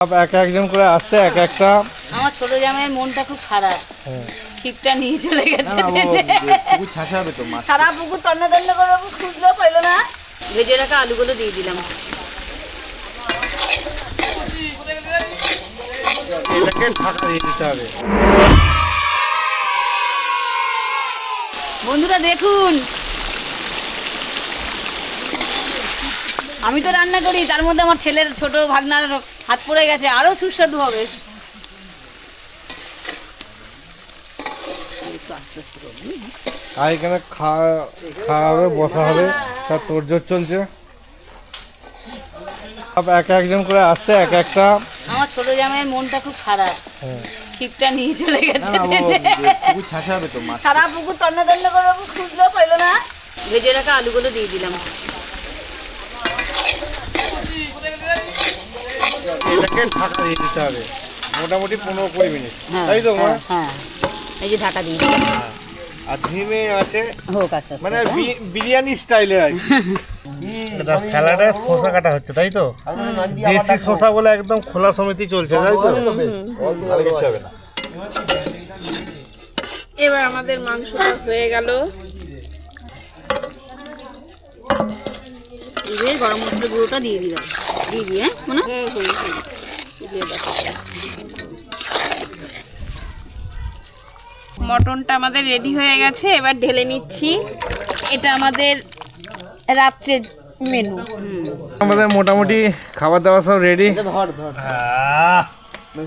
এক একজন করে আসছে এক একটা। আমার ছোট জামাইয়ের মনটা খুব খারাপ, ছিপটা নিয়ে চলে গেছে। সারা পুকুর তন্ন তন্ন করে খুঁজলো, পাইলো না। ভেজে রাখা আলুগুলো দিয়ে দিলাম। এটাকে ঢাকা দিয়ে দিতে হবে। বন্ধুরা দেখুন, আমি তো রান্না করি, তার মধ্যে আমার ছেলের ছোট ভাগনার হাত পড়ে গেছে, আরো সুস্বাদু হবে। আর এখানে খাওয়া হবে, বসা হবে, তার তোড়জোড় চলছে। এক একজন করে আসছে এক একটা। আমার ছোট জামাইয়ের মনটা খুব খারাপ, ছিপটা নিয়ে চলে গেছে। সারা পুকুর তন্ন তন্ন করে খুঁজলো, পাইলো না। ভেজে রাখা আলুগুলো দিয়ে দিলাম। এটাকে ঢাকা দিয়ে দিতে হবে মোটামুটি 15-20 মিনিট, তাই তো? হ্যাঁ, এই যে ঢাকা দিয়ে আর ধিমে আছে, হোক আস্তে মানে বিরিয়ানি স্টাইলে আর কি। এটা স্যালাডে শসা কাটা হচ্ছে, তাই তো? দেশি শসা বলে একদম খোলা সমিতি চলছে, তাই তো? আর কিছু হবে না। এবার আমাদের মাংসটা হয়ে গেল। এবার গরম মশলা গুঁড়োটা দিয়ে দিলাম, দিয়ে দিয়ে মনে মটনটা আমাদের রেডি হয়ে গেছে, এবার ঢেলে নিচ্ছি। এটা আমাদের রাত্রের মেনু। আমাদের মোটামুটি খাবার দাবার সব রেডি,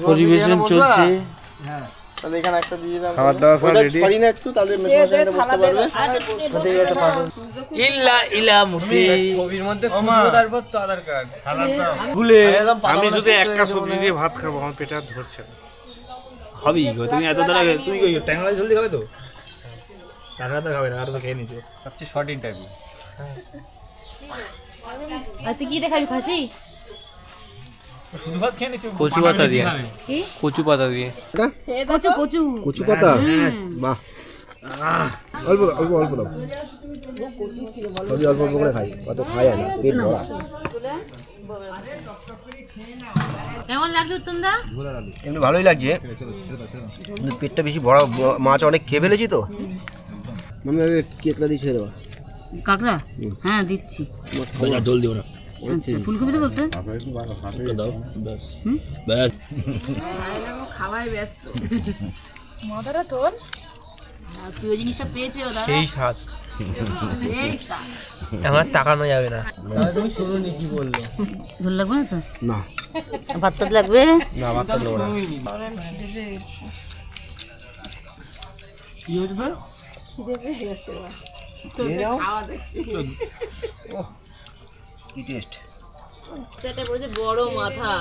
পরিবেশন চলছে। তাহলে এখানে একটা দিয়ে দাও, খাবার দাবার সব রেডি। পারি না একটু, তাহলে মেশিনে বসতে পারবে। ইল্লা ইলা মুতি কবির মধ্যে খুঁজো, তারপর তো আধার কার্ড সালাদটা ভুলে। আমি শুধু একটা সবজি দিয়ে ভাত খাবো, আমার পেটে আর ধরছে না। হবি গো তুমি এত দূর আগে তুমি কই ট্যাংলা জলদি খাবে তো? টাকা তো খাবে না, আর তো খেয়ে নিছো। সবচেয়ে শর্ট ইন্টারভিউ। আর তুই কি দেখাবি? খাসি শুধু ভাত খেয়ে নিছো? কচু পাতা দিয়ে। কি? কচু পাতা দিয়ে। কচু কচু কচু পাতা, বাহ। অল্প অল্প অল্প দাও, সবই অল্প অল্প করে খাই, অত খাই না, পেট ভরা। কেমন লাগছে তোমরা? এমনি ভালোই লাগছে, কিন্তু পেটটা বেশি ভরা। মাছ অনেক খেয়ে ফেলেছি তো। আমি কেকটা দিয়ে ছেড়ে দেবো। কাঁকড়া? হ্যাঁ দিচ্ছি। জল দিও না। আচ্ছা, ফুলকপিটা করতে দাও ব্যাস ব্যাস। খাওয়াই ব্যস্ত। মাথাটা তোর তুই ওই জিনিসটা পেয়েছে ও দাদা, সেই স্বাদ সেই স্বাদ। আমার তাকানো যাবে না। তুমি শুনুনি কি বললো? ঝোল লাগবে না তো? না ভাত টাত লাগবে না, ভাত তো নেবো না। কি হচ্ছে তোর? কি টেস্ট! সেটা বলেছে বড় মাথা।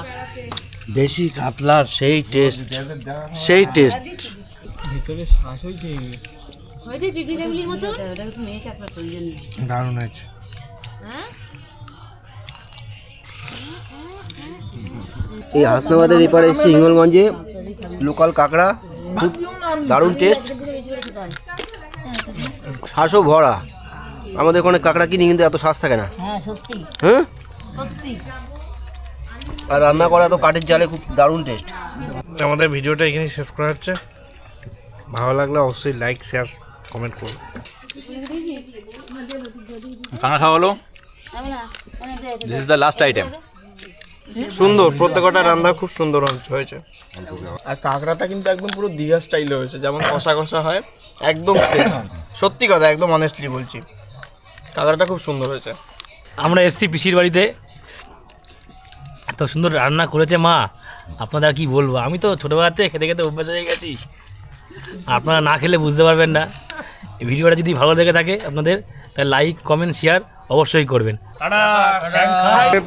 দেশি কাতলার সেই টেস্ট, সেই টেস্ট। ভিতরে শ্বাসই খেয়ে হয়েছে চিকড়ি চাকলির মতো। ওটা একটু মেয়েকে আপনার প্রয়োজন নেই। দারুণ হয়েছে। হ্যাঁ, এই হাসনাবাদের এপারে এসেছি হিঙ্গলগঞ্জে, লোকাল কাঁকড়া, খুব দারুণ টেস্ট, শ্বাসও ভরা। আমাদের ওখানে কাঁকড়া কিনি, কিন্তু এত শ্বাস থাকে না। হ্যাঁ সত্যি হ্যাঁ, সত্যি। আর রান্না করা তো কাঠের জালে, খুব দারুণ টেস্ট। আমাদের ভিডিওটা এখানে শেষ করা হচ্ছে। ভালো লাগলে অবশ্যই লাইক, শেয়ার, কমেন্ট করুন। খানা খাওয়া হলো। This is the last item. সুন্দর, প্রত্যেকটা রান্না খুব সুন্দর হয়েছে। আর কাঁকড়াটা কিন্তু একদম পুরো দীঘা স্টাইলে হয়েছে, যেমন কষা কষা হয় একদম সেম। সত্যি কথা, একদম অনেস্টলি বলছি, কাঁকড়াটা খুব সুন্দর হয়েছে। আমরা এসছি পিসির বাড়িতে, এত সুন্দর রান্না করেছে মা, আপনাদের আর কি বলবো। আমি তো ছোটোবেলাতে খেতে খেতে অভ্যাস হয়ে গেছি, আপনারা না খেলে বুঝতে পারবেন না। এই ভিডিওটা যদি ভালো লেগে থাকে আপনাদের, তাহলে লাইক, কমেন্ট, শেয়ার অবশ্যই করবেন।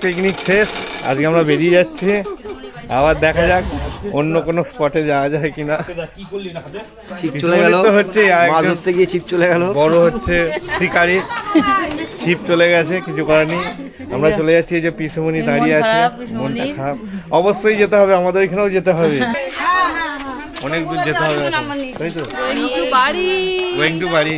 পিকনিক শেষ, আজকে আমরা বেরিয়ে যাচ্ছি। আবার দেখা যাক অন্য কোনো স্পটে যাওয়া যায় কিনা। ছিপ চলে গেল, হচ্ছে মাছ ধরতে গিয়ে ছিপ চলে গেল। বড় হচ্ছে শিকারি, ছিপ চলে গেছে, কিছু করার নেই। আমরা চলে যাচ্ছি, এই যে পিসুমণি দাঁড়িয়ে আছে, মনটা খারাপ। অবশ্যই যেতে হবে, আমাদের এখানেও যেতে হবে, অনেক দূর যেতে হবে, তাই তো? বাড়ি গোয়িং টু বাড়ি।